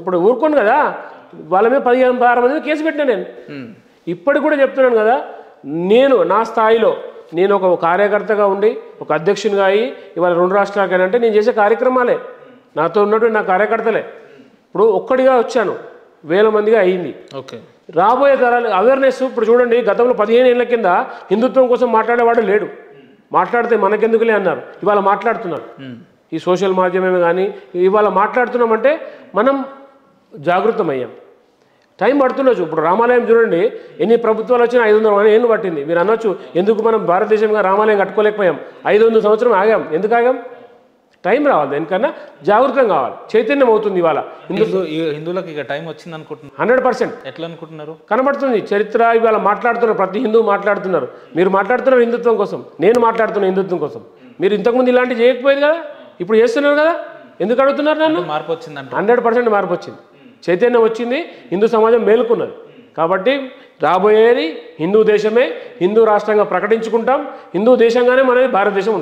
ఇప్పుడు ఊరుకోను కదా, వాళ్ళ మీద 15-16 మంది కేసు పెట్టినా నేను. ఇప్పటికి కూడా చెప్తున్నాను కదా, నేను నా స్థాయిలో నేను ఒక కార్యకర్తగా ఉండి ఒక అధ్యక్షునిగా అయ్యి ఇవాళ 2 రాష్ట్రాలకైనా అంటే నేను చేసే కార్యక్రమాలే, నాతో ఉన్నటువంటి నా కార్యకర్తలే. ఇప్పుడు ఒక్కడిగా వచ్చాను, 1000 మందిగా అయ్యింది. ఓకే, రాబోయే తరాలు అవేర్నెస్. ఇప్పుడు చూడండి, గతంలో 15 ఏళ్ల కింద హిందుత్వం కోసం మాట్లాడేవాడు లేడు, మాట్లాడితే మనకెందుకులే అన్నారు. ఇవాళ మాట్లాడుతున్నారు. ఈ సోషల్ మాధ్యమమే కానీ ఇవాళ మాట్లాడుతున్నామంటే మనం జాగృతమయ్యాం. టైం పడుతుండొచ్చు. ఇప్పుడు రామాలయం చూడండి, ఎన్ని ప్రభుత్వాలు వచ్చినా 500 ఏళ్ళు పట్టింది. మీరు అనొచ్చు ఎందుకు మనం భారతదేశంగా రామాలయం కట్టుకోలేకపోయాం, 500 సంవత్సరం ఆగాం. ఎందుకు ఆగాం? టైం రావాలి, దానికన్నా జాగృతం కావాలి, చైతన్యం అవుతుంది. ఇవాళ హిందువులకు ఇక టైం వచ్చింది అనుకుంటున్నారు. 100% ఎట్లా అనుకుంటున్నారు? కనబడుతుంది చరిత్ర. ఇవాళ మాట్లాడుతున్నారు, ప్రతి హిందువు మాట్లాడుతున్నారు. మీరు మాట్లాడుతున్నారు హిందుత్వం కోసం, నేను మాట్లాడుతున్నా హిందుత్వం కోసం. మీరు ఇంతకుముందు ఇలాంటివి చేయకపోయేది కదా, ఇప్పుడు చేస్తున్నారు కదా, ఎందుకు అడుగుతున్నారు నన్ను? మార్పు వచ్చిందంట. 100% మార్పు వచ్చింది, చైతన్యం వచ్చింది, హిందూ సమాజం మేలుకున్నది. కాబట్టి రాబోయేది హిందూ దేశమే, హిందూ రాష్ట్రంగా ప్రకటించుకుంటాం, హిందూ దేశంగానే మనది భారతదేశం ఉంటుంది.